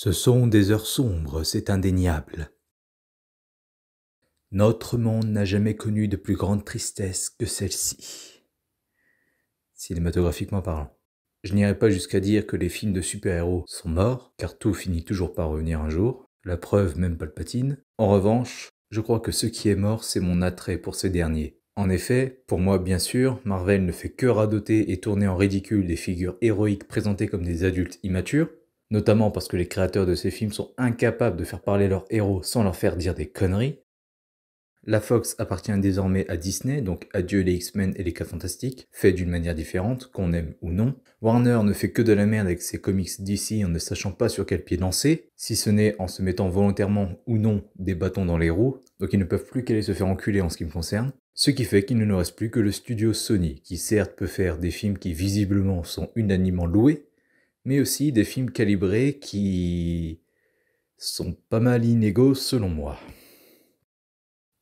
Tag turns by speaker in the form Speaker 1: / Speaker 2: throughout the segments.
Speaker 1: Ce sont des heures sombres, c'est indéniable. Notre monde n'a jamais connu de plus grande tristesse que celle-ci, cinématographiquement parlant. Je n'irai pas jusqu'à dire que les films de super-héros sont morts, car tout finit toujours par revenir un jour, la preuve même Palpatine. En revanche, je crois que ce qui est mort, c'est mon attrait pour ces derniers. En effet, pour moi bien sûr, Marvel ne fait que radoter et tourner en ridicule des figures héroïques présentées comme des adultes immatures, notamment parce que les créateurs de ces films sont incapables de faire parler leurs héros sans leur faire dire des conneries. La Fox appartient désormais à Disney, donc adieu les X-Men et les 4 Fantastiques, fait d'une manière différente, qu'on aime ou non. Warner ne fait que de la merde avec ses comics DC en ne sachant pas sur quel pied danser, si ce n'est en se mettant volontairement ou non des bâtons dans les roues, donc ils ne peuvent plus qu'aller se faire enculer en ce qui me concerne. Ce qui fait qu'il ne nous reste plus que le studio Sony, qui certes peut faire des films qui visiblement sont unanimement loués, mais aussi des films calibrés qui sont pas mal inégaux selon moi.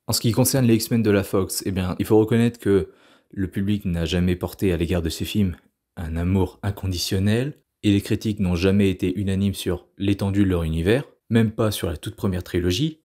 Speaker 1: En ce qui concerne les X-Men de la Fox, eh bien, il faut reconnaître que le public n'a jamais porté à l'égard de ces films un amour inconditionnel, et les critiques n'ont jamais été unanimes sur l'étendue de leur univers, même pas sur la toute première trilogie.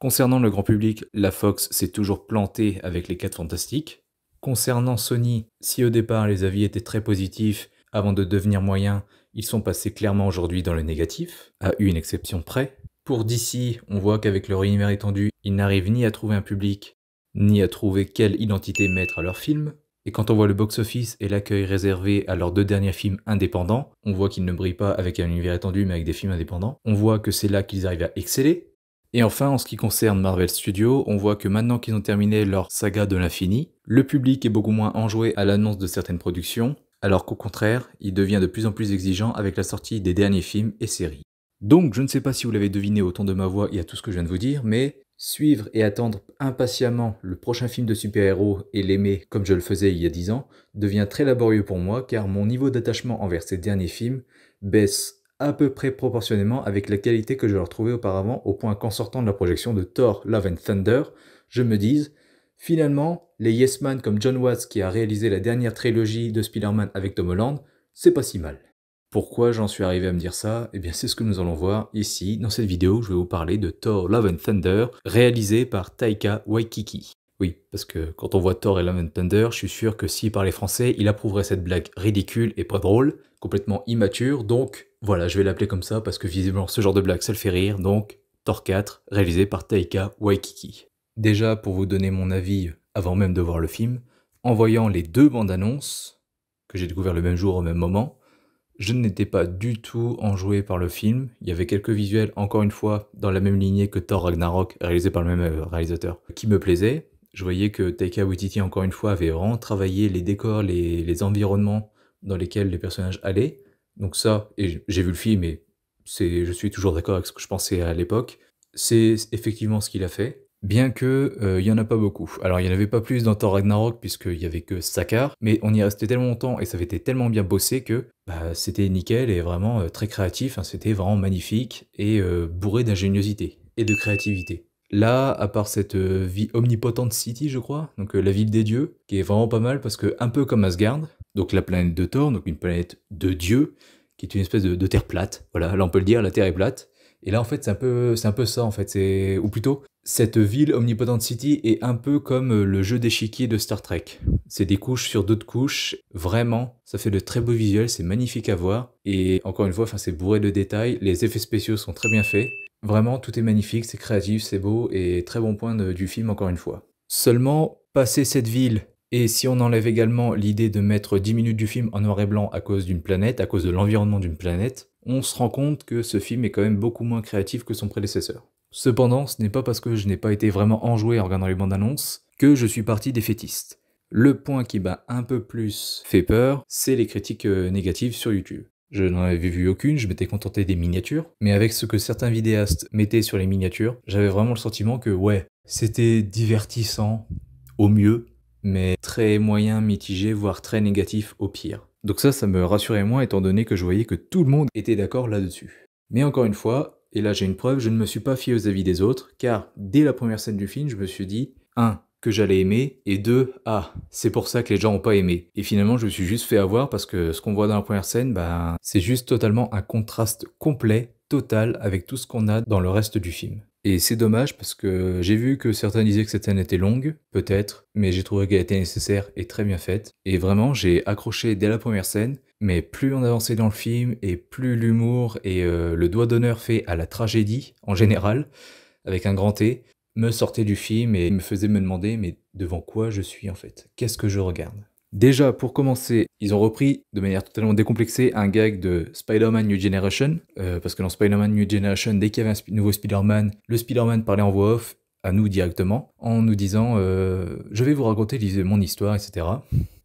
Speaker 1: Concernant le grand public, la Fox s'est toujours plantée avec les 4 Fantastiques. Concernant Sony, si au départ les avis étaient très positifs, avant de devenir moyens, ils sont passés clairement aujourd'hui dans le négatif, à une exception près. Pour DC, on voit qu'avec leur univers étendu, ils n'arrivent ni à trouver un public, ni à trouver quelle identité mettre à leur film. Et quand on voit le box-office et l'accueil réservé à leurs 2 derniers films indépendants, on voit qu'ils ne brillent pas avec un univers étendu mais avec des films indépendants. On voit que c'est là qu'ils arrivent à exceller. Et enfin, en ce qui concerne Marvel Studios, on voit que maintenant qu'ils ont terminé leur saga de l'infini, le public est beaucoup moins enjoué à l'annonce de certaines productions, alors qu'au contraire, il devient de plus en plus exigeant avec la sortie des derniers films et séries. Donc, je ne sais pas si vous l'avez deviné au ton de ma voix et à tout ce que je viens de vous dire, mais suivre et attendre impatiemment le prochain film de super-héros et l'aimer comme je le faisais il y a 10 ans devient très laborieux pour moi car mon niveau d'attachement envers ces derniers films baisse à peu près proportionnellement avec la qualité que je leur trouvais auparavant, au point qu'en sortant de la projection de Thor Love and Thunder, je me dise finalement, les Yes Man comme John Watts qui a réalisé la dernière trilogie de Spider-Man avec Tom Holland, c'est pas si mal. Pourquoi j'en suis arrivé à me dire ça? Eh bien c'est ce que nous allons voir ici, dans cette vidéo où je vais vous parler de Thor Love and Thunder, réalisé par Taika Waititi. Oui, parce que quand on voit Thor et Love and Thunder, je suis sûr que s'il parlait français, il approuverait cette blague ridicule et pas drôle, complètement immature, donc voilà, je vais l'appeler comme ça parce que visiblement ce genre de blague ça le fait rire, donc Thor 4, réalisé par Taika Waititi. Déjà, pour vous donner mon avis avant même de voir le film, en voyant les 2 bandes annonces, que j'ai découvert le même jour au même moment, je n'étais pas du tout enjoué par le film. Il y avait quelques visuels, encore une fois, dans la même lignée que Thor Ragnarok, réalisé par le même réalisateur, qui me plaisaient. Je voyais que Taika Waititi, encore une fois, avait vraiment travaillé les décors, les environnements dans lesquels les personnages allaient. Donc ça, et j'ai vu le film et je suis toujours d'accord avec ce que je pensais à l'époque, c'est effectivement ce qu'il a fait. Bien que il y en a pas beaucoup. Alors il y en avait pas plus dans Thor Ragnarok puisqu'il y avait que Sakaar, mais on y est resté tellement longtemps et ça avait été tellement bien bossé que c'était nickel et vraiment très créatif, hein, c'était vraiment magnifique et bourré d'ingéniosité et de créativité. Là, à part cette vie Omnipotent City, je crois, donc la ville des dieux, qui est vraiment pas mal parce que un peu comme Asgard, donc la planète de Thor, donc une planète de dieux, qui est une espèce de terre plate. Voilà, là on peut le dire, la terre est plate. Et là en fait c'est un peu ça en fait, ou plutôt cette ville Omnipotent City est un peu comme le jeu d'échiquier de Star Trek. C'est des couches sur d'autres couches, vraiment, ça fait de très beaux visuels, c'est magnifique à voir. Et encore une fois, c'est bourré de détails, les effets spéciaux sont très bien faits. Vraiment, tout est magnifique, c'est créatif, c'est beau, et très bon point du film encore une fois. Seulement, passer cette ville, et si on enlève également l'idée de mettre 10 minutes du film en noir et blanc à cause d'une planète, à cause de l'environnement d'une planète, on se rend compte que ce film est quand même beaucoup moins créatif que son prédécesseur. Cependant, ce n'est pas parce que je n'ai pas été vraiment enjoué en regardant les bandes annonces que je suis parti défaitiste. Le point qui m'a un peu plus fait peur, c'est les critiques négatives sur YouTube. Je n'en avais vu aucune, je m'étais contenté des miniatures, mais avec ce que certains vidéastes mettaient sur les miniatures, j'avais vraiment le sentiment que ouais, c'était divertissant au mieux, mais très moyen, mitigé, voire très négatif au pire. Donc ça me rassurait moins étant donné que je voyais que tout le monde était d'accord là-dessus. Mais encore une fois, et là j'ai une preuve, je ne me suis pas fié aux avis des autres, car dès la première scène du film, je me suis dit 1. Que j'allais aimer, et 2. Ah, c'est pour ça que les gens n'ont pas aimé. Et finalement, je me suis juste fait avoir parce que ce qu'on voit dans la première scène, c'est juste totalement un contraste complet, totale avec tout ce qu'on a dans le reste du film. Et c'est dommage parce que j'ai vu que certains disaient que cette scène était longue, peut-être, mais j'ai trouvé qu'elle était nécessaire et très bien faite. Et vraiment, j'ai accroché dès la première scène, mais plus on avançait dans le film et plus l'humour et le doigt d'honneur fait à la tragédie en général, avec un grand T, me sortait du film et me faisait me demander mais devant quoi je suis en fait? Qu'est-ce que je regarde? Déjà, pour commencer, ils ont repris de manière totalement décomplexée un gag de Spider-Man New Generation, parce que dans Spider-Man New Generation, dès qu'il y avait un nouveau Spider-Man, le Spider-Man parlait en voix off à nous directement, en nous disant je vais vous raconter mon histoire, etc.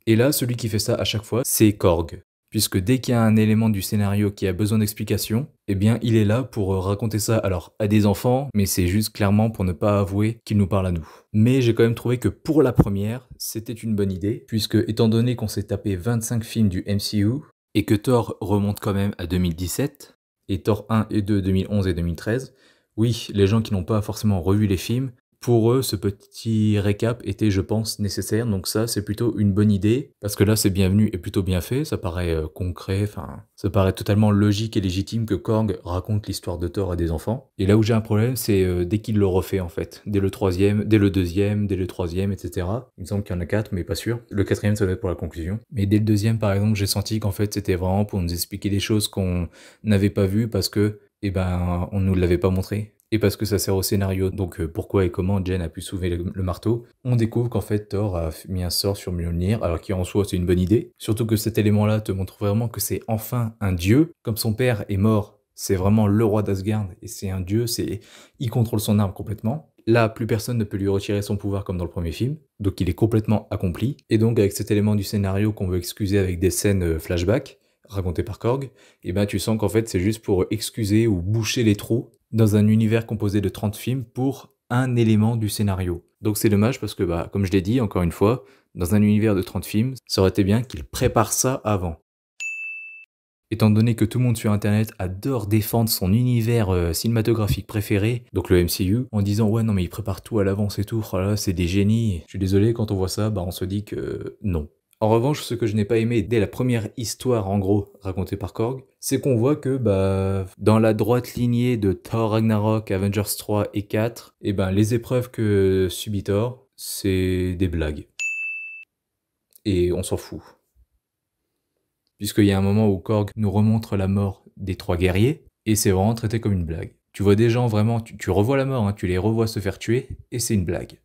Speaker 1: Et là, celui qui fait ça à chaque fois, c'est Korg. Puisque dès qu'il y a un élément du scénario qui a besoin d'explication, eh bien il est là pour raconter ça alors à des enfants, mais c'est juste clairement pour ne pas avouer qu'il nous parle à nous. Mais j'ai quand même trouvé que pour la première, c'était une bonne idée, puisque étant donné qu'on s'est tapé 25 films du MCU, et que Thor remonte quand même à 2017, et Thor 1 et 2 2011 et 2013, oui, les gens qui n'ont pas forcément revu les films, pour eux, ce petit récap était, je pense, nécessaire, donc ça, c'est plutôt une bonne idée, parce que là, c'est bienvenu et plutôt bien fait, ça paraît concret, enfin, ça paraît totalement logique et légitime que Korg raconte l'histoire de Thor à des enfants. Et là où j'ai un problème, c'est dès qu'il le refait, en fait, dès le troisième, dès le deuxième, dès le troisième, etc. Il me semble qu'il y en a 4, mais pas sûr. Le quatrième, ça doit être pour la conclusion. Mais dès le deuxième, par exemple, j'ai senti qu'en fait, c'était vraiment pour nous expliquer des choses qu'on n'avait pas vues, parce que, eh ben, on nous l'avait pas montré. Et parce que ça sert au scénario, donc pourquoi et comment Jen a pu soulever le marteau, on découvre qu'en fait Thor a mis un sort sur Mjolnir, alors qu'en soi c'est une bonne idée. Surtout que cet élément-là te montre vraiment que c'est enfin un dieu, comme son père est mort, c'est vraiment le roi d'Asgard, et c'est un dieu, il contrôle son arme complètement. Là, plus personne ne peut lui retirer son pouvoir comme dans le premier film, donc il est complètement accompli. Et donc avec cet élément du scénario qu'on veut excuser avec des scènes flashback, racontées par Korg, et ben tu sens qu'en fait c'est juste pour excuser ou boucher les trous dans un univers composé de 30 films pour un élément du scénario. Donc c'est dommage parce que, bah, comme je l'ai dit, encore une fois, dans un univers de 30 films, ça aurait été bien qu'ils préparent ça avant. Étant donné que tout le monde sur internet adore défendre son univers cinématographique préféré, donc le MCU, en disant ouais non mais ils préparent tout à l'avance et tout, oh là c'est des génies. Je suis désolé, quand on voit ça, bah on se dit que non. En revanche, ce que je n'ai pas aimé dès la première histoire, en gros, racontée par Korg, c'est qu'on voit que, bah, dans la droite lignée de Thor Ragnarok, Avengers 3 et 4, et ben, les épreuves que subit Thor, c'est des blagues. Et on s'en fout. Puisqu'il y a un moment où Korg nous remontre la mort des 3 guerriers, et c'est vraiment traité comme une blague. Tu vois des gens vraiment, tu revois la mort, hein, tu les revois se faire tuer, et c'est une blague.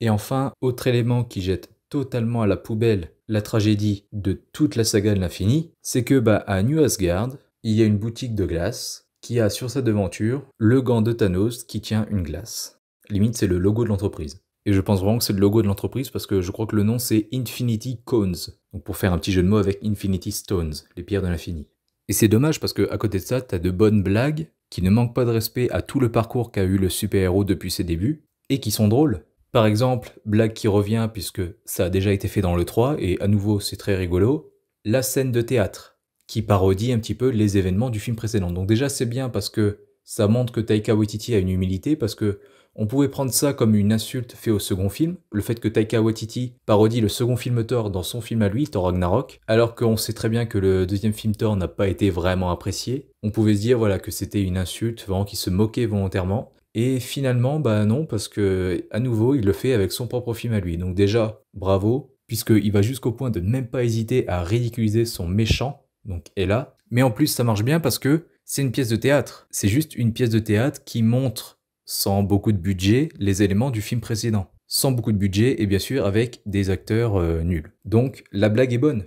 Speaker 1: Et enfin, autre élément qui jette totalement à la poubelle la tragédie de toute la saga de l'infini, c'est que bah, à New Asgard, il y a une boutique de glace qui a sur sa devanture le gant de Thanos qui tient une glace. Limite, c'est le logo de l'entreprise. Et je pense vraiment que c'est le logo de l'entreprise parce que je crois que le nom c'est Infinity Cones. Donc pour faire un petit jeu de mots avec Infinity Stones, les pierres de l'infini. Et c'est dommage parce que à côté de ça, t'as de bonnes blagues qui ne manquent pas de respect à tout le parcours qu'a eu le super-héros depuis ses débuts et qui sont drôles. Par exemple, blague qui revient puisque ça a déjà été fait dans le 3 et à nouveau c'est très rigolo, la scène de théâtre qui parodie un petit peu les événements du film précédent. Donc déjà c'est bien parce que ça montre que Taika Waititi a une humilité parce que on pouvait prendre ça comme une insulte faite au second film, le fait que Taika Waititi parodie le second film Thor dans son film à lui, Thor Ragnarok, alors qu'on sait très bien que le deuxième film Thor n'a pas été vraiment apprécié. On pouvait se dire voilà que c'était une insulte, vraiment qu'il se moquait volontairement. Et finalement, bah non, parce que à nouveau, il le fait avec son propre film à lui. Donc déjà, bravo, puisqu'il va jusqu'au point de ne même pas hésiter à ridiculiser son méchant, donc Ella. Mais en plus, ça marche bien parce que c'est une pièce de théâtre. C'est juste une pièce de théâtre qui montre, sans beaucoup de budget, les éléments du film précédent. Sans beaucoup de budget et bien sûr avec des acteurs nuls. Donc la blague est bonne.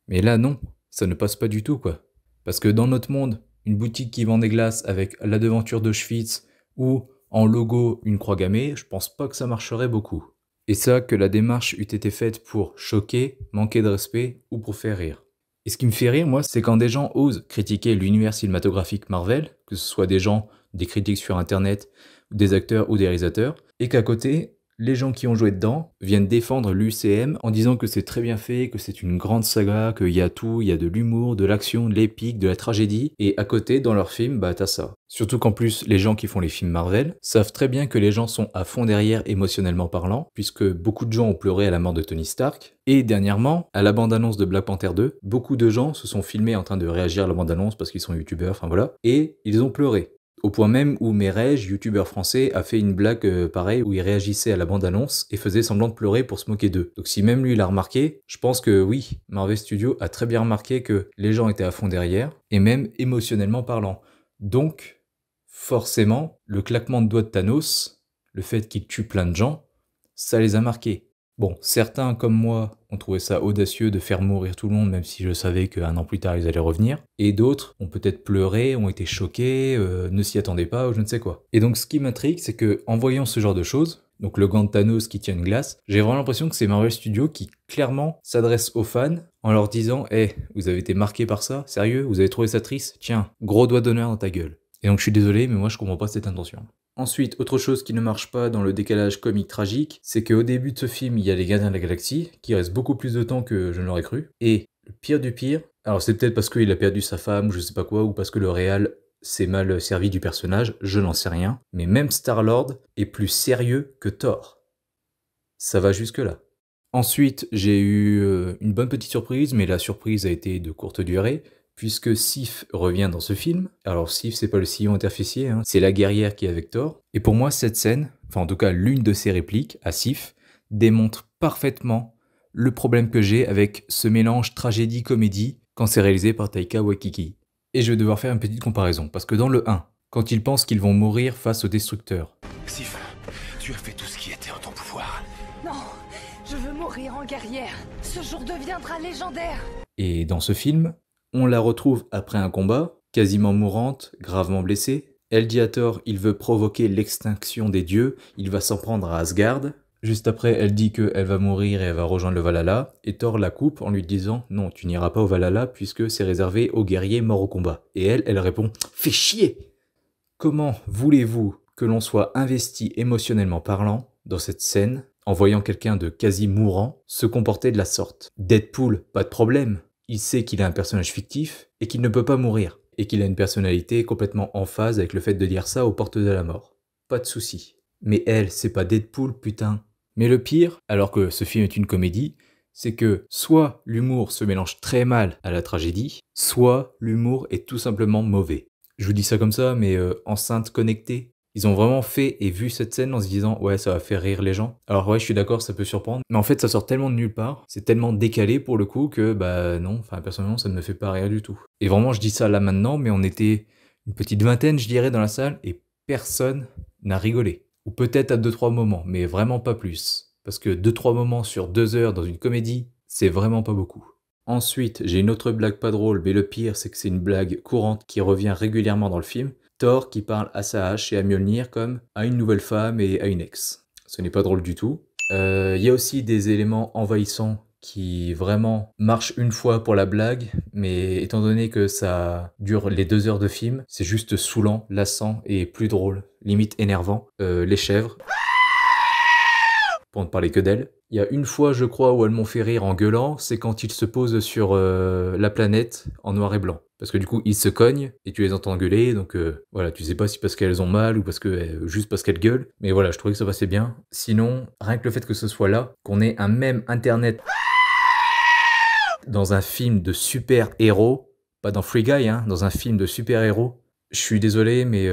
Speaker 1: Mais là, non, ça ne passe pas du tout, quoi. Parce que dans notre monde, une boutique qui vend des glaces avec la devanture d'Auschwitz ou en logo une croix gammée, je pense pas que ça marcherait beaucoup. Et ça, que la démarche eût été faite pour choquer, manquer de respect ou pour faire rire. Et ce qui me fait rire, moi, c'est quand des gens osent critiquer l'univers cinématographique Marvel, que ce soit des gens, des critiques sur internet, des acteurs ou des réalisateurs, et qu'à côté, les gens qui ont joué dedans viennent défendre l'UCM en disant que c'est très bien fait, que c'est une grande saga, qu'il y a tout, il y a de l'humour, de l'action, de l'épique, de la tragédie, et à côté, dans leur film, bah t'as ça. Surtout qu'en plus, les gens qui font les films Marvel savent très bien que les gens sont à fond derrière émotionnellement parlant, puisque beaucoup de gens ont pleuré à la mort de Tony Stark, et dernièrement, à la bande-annonce de Black Panther 2, beaucoup de gens se sont filmés en train de réagir à la bande-annonce parce qu'ils sont youtubeurs, enfin voilà, et ils ont pleuré. Au point même où Merej, youtubeur français, a fait une blague pareille où il réagissait à la bande-annonce et faisait semblant de pleurer pour se moquer d'eux. Donc si même lui l'a remarqué, je pense que oui, Marvel Studios a très bien remarqué que les gens étaient à fond derrière, et même émotionnellement parlant. Donc, forcément, le claquement de doigts de Thanos, le fait qu'il tue plein de gens, ça les a marqués. Bon, certains comme moi ont trouvé ça audacieux de faire mourir tout le monde, même si je savais qu'un an plus tard ils allaient revenir. Et d'autres ont peut-être pleuré, ont été choqués, ne s'y attendaient pas ou je ne sais quoi. Et donc ce qui m'intrigue, c'est que en voyant ce genre de choses, donc le gant de Thanos qui tient une glace, j'ai vraiment l'impression que c'est Marvel Studios qui clairement s'adresse aux fans en leur disant « Eh, vous avez été marqués par ça? Sérieux? Vous avez trouvé ça triste? Tiens, gros doigt d'honneur dans ta gueule. » Et donc je suis désolé, mais moi je comprends pas cette intention. Ensuite, autre chose qui ne marche pas dans le décalage comique tragique, c'est qu'au début de ce film, il y a les Gardiens de la Galaxie, qui restent beaucoup plus de temps que je ne l'aurais cru. Et le pire du pire, alors c'est peut-être parce qu'il a perdu sa femme ou je sais pas quoi, ou parce que le réal s'est mal servi du personnage, je n'en sais rien, mais même Star-Lord est plus sérieux que Thor. Ça va jusque là. Ensuite, j'ai eu une bonne petite surprise, mais la surprise a été de courte durée, puisque Sif revient dans ce film. Alors Sif, c'est pas le sillon interfécier, hein, c'est la guerrière qui est avec Thor. Et pour moi, cette scène, enfin en tout cas l'une de ses répliques à Sif, démontre parfaitement le problème que j'ai avec ce mélange tragédie-comédie quand c'est réalisé par Taika Waititi. Et je vais devoir faire une petite comparaison, parce que dans le 1, quand ils pensent qu'ils vont mourir face au destructeur...
Speaker 2: Sif, tu as fait tout ce qui était en ton pouvoir.
Speaker 3: Non, je veux mourir en guerrière. Ce jour deviendra légendaire.
Speaker 1: Et dans ce film, on la retrouve après un combat, quasiment mourante, gravement blessée. Elle dit à Thor, il veut provoquer l'extinction des dieux, il va s'en prendre à Asgard. Juste après, elle dit qu'elle va mourir et elle va rejoindre le Valhalla, et Thor la coupe en lui disant « Non, tu n'iras pas au Valhalla puisque c'est réservé aux guerriers morts au combat. » Et elle répond « Fais chier !» Comment voulez-vous que l'on soit investi émotionnellement parlant dans cette scène en voyant quelqu'un de quasi mourant se comporter de la sorte? Deadpool, pas de problème. Il sait qu'il a un personnage fictif et qu'il ne peut pas mourir. Et qu'il a une personnalité complètement en phase avec le fait de dire ça aux portes de la mort. Pas de souci. Mais elle, c'est pas Deadpool, putain. Mais le pire, alors que ce film est une comédie, c'est que soit l'humour se mélange très mal à la tragédie, soit l'humour est tout simplement mauvais. Je vous dis ça comme ça, mais enceinte connectée. Ils ont vraiment fait et vu cette scène en se disant « Ouais, ça va faire rire les gens ». Alors ouais, je suis d'accord, ça peut surprendre. Mais en fait, ça sort tellement de nulle part, c'est tellement décalé pour le coup que bah non, enfin personnellement, ça ne me fait pas rire du tout. Et vraiment, je dis ça là maintenant, mais on était une petite vingtaine, je dirais, dans la salle, et personne n'a rigolé. Ou peut-être à 2-3 moments, mais vraiment pas plus. Parce que 2-3 moments sur 2 heures dans une comédie, c'est vraiment pas beaucoup. Ensuite, j'ai une autre blague pas drôle, mais le pire, c'est que c'est une blague courante qui revient régulièrement dans le film. Thor qui parle à sa hache et à Mjolnir comme à une nouvelle femme et à une ex. Ce n'est pas drôle du tout. Il y a aussi des éléments envahissants qui vraiment marchent une fois pour la blague, mais étant donné que ça dure les 2 heures de film, c'est juste saoulant, lassant et plus drôle, limite énervant. Les chèvres, pour ne parler que d'elles. Il y a une fois, je crois, où elles m'ont fait rire en gueulant, c'est quand ils se posent sur la planète en noir et blanc. Parce que du coup, ils se cognent et tu les entends gueuler, donc voilà, tu sais pas si parce qu'elles ont mal ou parce que juste parce qu'elles gueulent. Mais voilà, je trouvais que ça passait bien. Sinon, rien que le fait que ce soit là, qu'on ait un même internet dans un film de super-héros, pas dans Free Guy, hein, dans un film de super-héros, je suis désolé, mais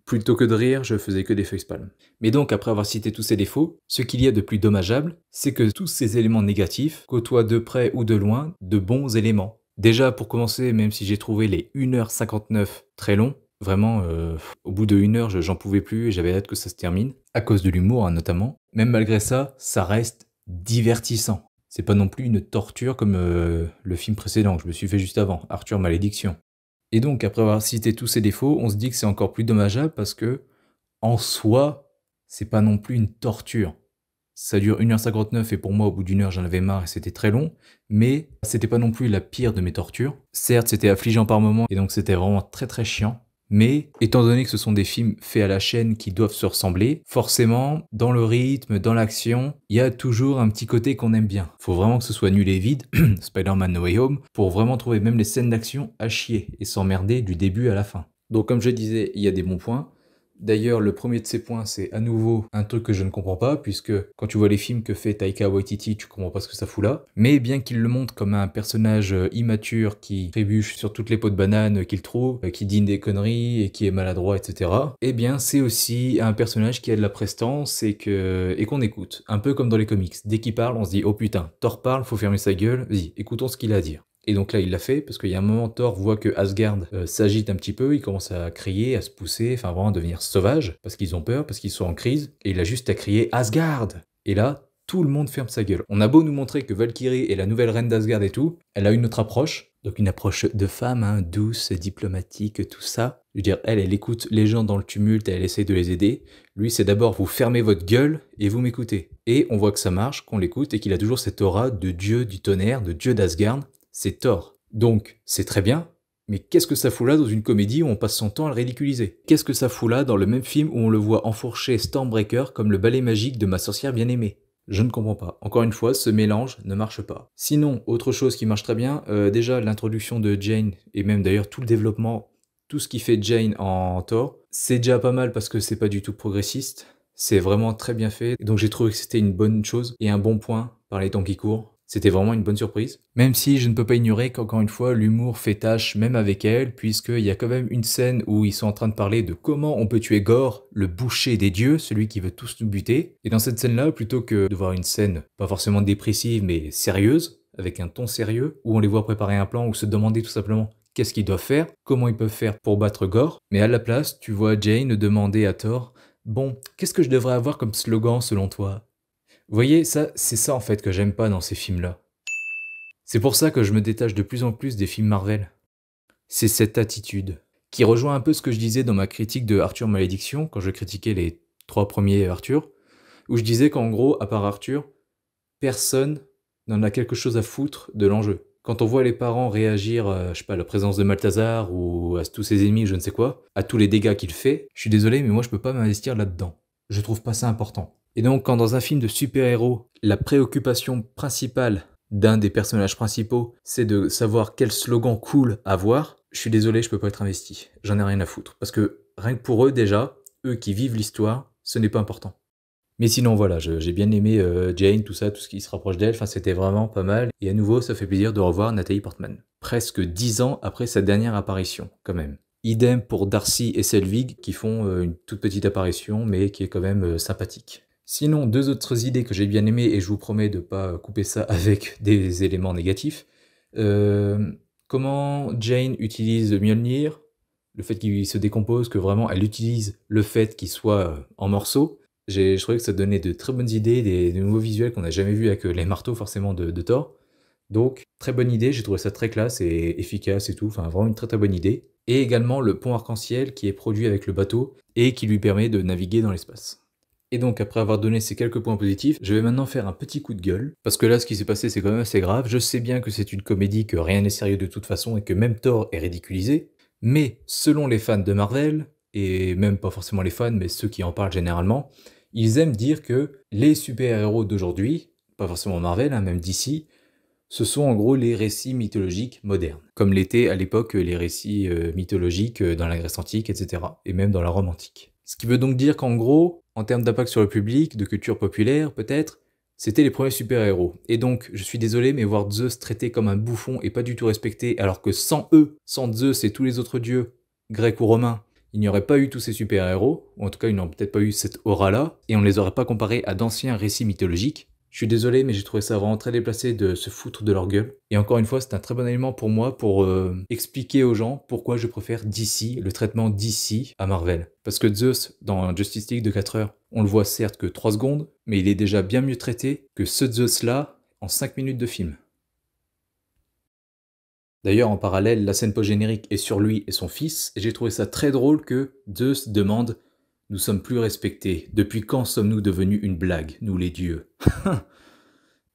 Speaker 1: plutôt que de rire, je faisais que des facepalms. Mais donc, après avoir cité tous ces défauts, ce qu'il y a de plus dommageable, c'est que tous ces éléments négatifs côtoient de près ou de loin de bons éléments. Déjà, pour commencer, même si j'ai trouvé les 1h59 très longs, vraiment, au bout de 1 heure, j'en pouvais plus et j'avais hâte que ça se termine, à cause de l'humour hein, notamment. Même malgré ça, ça reste divertissant. C'est pas non plus une torture comme le film précédent que je me suis fait juste avant, Arthur Malédiction. Et donc, après avoir cité tous ces défauts, on se dit que c'est encore plus dommageable parce que, en soi, c'est pas non plus une torture. Ça dure 1h59 et pour moi, au bout d'1 heure, j'en avais marre et c'était très long, mais c'était pas non plus la pire de mes tortures. Certes, c'était affligeant par moments et donc c'était vraiment très très chiant, Mais, étant donné que ce sont des films faits à la chaîne qui doivent se ressembler, forcément, dans le rythme, dans l'action, il y a toujours un petit côté qu'on aime bien. Faut vraiment que ce soit nul et vide, Spider-Man No Way Home, pour vraiment trouver même les scènes d'action à chier et s'emmerder du début à la fin. Donc comme je disais, il y a des bons points. D'ailleurs, le premier de ces points, c'est à nouveau un truc que je ne comprends pas, puisque quand tu vois les films que fait Taika Waititi, tu comprends pas ce que ça fout là. Mais bien qu'il le montre comme un personnage immature qui trébuche sur toutes les pots de banane qu'il trouve, qui dîne des conneries et qui est maladroit, etc. Eh bien, c'est aussi un personnage qui a de la prestance et qu'on écoute. Un peu comme dans les comics. Dès qu'il parle, on se dit « Oh putain, Thor parle, faut fermer sa gueule, vas-y, écoutons ce qu'il a à dire ». Et donc là, il l'a fait, parce qu'il y a un moment, Thor voit que Asgard s'agite un petit peu, il commence à crier, à se pousser, enfin vraiment à devenir sauvage, parce qu'ils ont peur, parce qu'ils sont en crise, et il a juste à crier « Asgard !» Et là, tout le monde ferme sa gueule. On a beau nous montrer que Valkyrie est la nouvelle reine d'Asgard et tout, elle a une autre approche, donc une approche de femme, hein, douce, diplomatique, tout ça. Je veux dire, elle écoute les gens dans le tumulte et elle essaie de les aider. Lui, c'est d'abord vous fermez votre gueule et vous m'écoutez. Et on voit que ça marche, qu'on l'écoute et qu'il a toujours cette aura de dieu du tonnerre, de dieu d'Asgard. C'est Thor. Donc, c'est très bien, mais qu'est-ce que ça fout là dans une comédie où on passe son temps à le ridiculiser? Qu'est-ce que ça fout là dans le même film où on le voit enfourcher Stormbreaker comme le balai magique de ma sorcière bien-aimée? Je ne comprends pas. Encore une fois, ce mélange ne marche pas. Sinon, autre chose qui marche très bien, déjà l'introduction de Jane, et même d'ailleurs tout le développement, tout ce qui fait Jane en Thor, c'est déjà pas mal parce que c'est pas du tout progressiste, c'est vraiment très bien fait, donc j'ai trouvé que c'était une bonne chose et un bon point par les temps qui courent. C'était vraiment une bonne surprise. Même si je ne peux pas ignorer qu'encore une fois, l'humour fait tâche même avec elle, puisqu'il y a quand même une scène où ils sont en train de parler de comment on peut tuer Gore, le boucher des dieux, celui qui veut tous nous buter. Et dans cette scène-là, plutôt que de voir une scène pas forcément dépressive, mais sérieuse, avec un ton sérieux, où on les voit préparer un plan ou se demander tout simplement qu'est-ce qu'ils doivent faire, comment ils peuvent faire pour battre Gore, mais à la place, tu vois Jane demander à Thor « Bon, qu'est-ce que je devrais avoir comme slogan selon toi ?» Vous voyez, ça, c'est ça en fait que j'aime pas dans ces films-là. C'est pour ça que je me détache de plus en plus des films Marvel. C'est cette attitude, qui rejoint un peu ce que je disais dans ma critique de Arthur Malédiction, quand je critiquais les 3 premiers Arthur, où je disais qu'en gros, à part Arthur, personne n'en a quelque chose à foutre de l'enjeu. Quand on voit les parents réagir, je sais pas, à la présence de Malthazar, ou à tous ses ennemis, je ne sais quoi, à tous les dégâts qu'il fait, je suis désolé, mais moi je peux pas m'investir là-dedans. Je trouve pas ça important. Et donc, quand dans un film de super-héros, la préoccupation principale d'un des personnages principaux, c'est de savoir quel slogan cool avoir, je suis désolé, je peux pas être investi. J'en ai rien à foutre. Parce que rien que pour eux, déjà, eux qui vivent l'histoire, ce n'est pas important. Mais sinon, voilà, j'ai bien aimé Jane, tout ça, tout ce qui se rapproche d'elle, enfin, c'était vraiment pas mal. Et à nouveau, ça fait plaisir de revoir Nathalie Portman. Presque 10 ans après sa dernière apparition, quand même. Idem pour Darcy et Selvig, qui font une toute petite apparition, mais qui est quand même sympathique. Sinon, 2 autres idées que j'ai bien aimées, et je vous promets de pas couper ça avec des éléments négatifs. Comment Jane utilise Mjolnir, le fait qu'il se décompose, que vraiment elle utilise le fait qu'il soit en morceaux. Je trouvais que ça donnait de très bonnes idées, des nouveaux visuels qu'on n'a jamais vus avec les marteaux forcément de Thor. Donc, très bonne idée, j'ai trouvé ça très classe et efficace et tout, enfin vraiment une très très bonne idée. Et également le pont arc-en-ciel qui est produit avec le bateau et qui lui permet de naviguer dans l'espace. Et donc, après avoir donné ces quelques points positifs, je vais maintenant faire un petit coup de gueule. Parce que là, ce qui s'est passé, c'est quand même assez grave. Je sais bien que c'est une comédie, que rien n'est sérieux de toute façon, et que même Thor est ridiculisé. Mais, selon les fans de Marvel, et même pas forcément les fans, mais ceux qui en parlent généralement, ils aiment dire que les super-héros d'aujourd'hui, pas forcément Marvel, hein, même DC, ce sont en gros les récits mythologiques modernes. Comme l'étaient à l'époque les récits mythologiques dans la Grèce antique, etc. Et même dans la Rome antique. Ce qui veut donc dire qu'en gros, en termes d'impact sur le public, de culture populaire peut-être, c'était les premiers super-héros. Et donc, je suis désolé, mais voir Zeus traité comme un bouffon et pas du tout respecté, alors que sans eux, sans Zeus et tous les autres dieux, grecs ou romains, il n'y aurait pas eu tous ces super-héros, ou en tout cas ils n'auraient peut-être pas eu cette aura-là, et on ne les aurait pas comparés à d'anciens récits mythologiques. Je suis désolé, mais j'ai trouvé ça vraiment très déplacé de se foutre de leur gueule. Et encore une fois, c'est un très bon élément pour moi pour expliquer aux gens pourquoi je préfère DC, le traitement DC à Marvel. Parce que Zeus, dans Justice League de 4 heures, on le voit certes que 3 secondes, mais il est déjà bien mieux traité que ce Zeus-là en 5 minutes de film. D'ailleurs, en parallèle, la scène post-générique est sur lui et son fils, et j'ai trouvé ça très drôle que Zeus demande « Nous sommes plus respectés. Depuis quand sommes-nous devenus une blague, nous les dieux ?»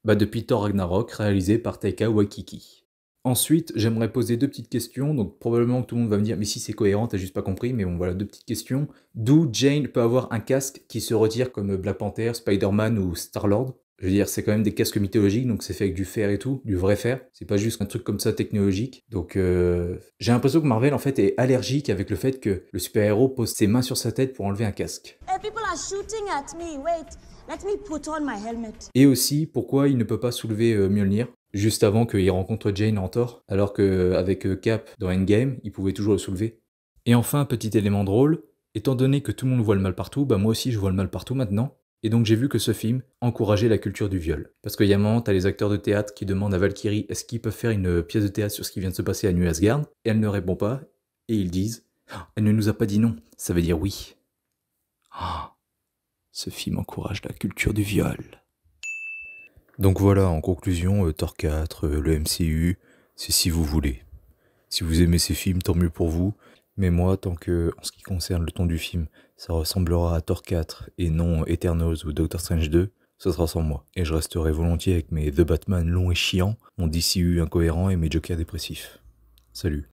Speaker 1: Bah depuis Thor Ragnarok, réalisé par Taika Waititi. Ensuite, j'aimerais poser deux petites questions, donc probablement que tout le monde va me dire « mais si c'est cohérent, t'as juste pas compris », mais bon voilà, deux petites questions. D'où Jane peut avoir un casque qui se retire comme Black Panther, Spider-Man ou Star-Lord. Je veux dire, c'est quand même des casques mythologiques, donc c'est fait avec du fer et tout, du vrai fer. C'est pas juste un truc comme ça technologique. Donc j'ai l'impression que Marvel en fait est allergique avec le fait que le super-héros pose ses mains sur sa tête pour enlever un casque.
Speaker 4: Hey, people are shooting at me. Wait, let me put on my helmet.
Speaker 1: Et aussi, pourquoi il ne peut pas soulever Mjolnir juste avant qu'il rencontre Jane en Thor, alors qu'avec Cap dans Endgame, il pouvait toujours le soulever. Et enfin, petit élément drôle, étant donné que tout le monde voit le mal partout, bah moi aussi je vois le mal partout maintenant, et donc j'ai vu que ce film encourageait la culture du viol. Parce qu'il y a un moment, t'as les acteurs de théâtre qui demandent à Valkyrie est-ce qu'ils peuvent faire une pièce de théâtre sur ce qui vient de se passer à New Asgard, et elle ne répond pas, et ils disent elle ne nous a pas dit non, ça veut dire oui. Ce film encourage la culture du viol. Donc voilà, en conclusion, Thor 4, le MCU, c'est si vous voulez. Si vous aimez ces films, tant mieux pour vous. Mais moi, tant que, en ce qui concerne le ton du film, ça ressemblera à Thor 4 et non Eternals ou Doctor Strange 2, ce sera sans moi. Et je resterai volontiers avec mes The Batman longs et chiants, mon DCU incohérent et mes Jokers dépressifs. Salut.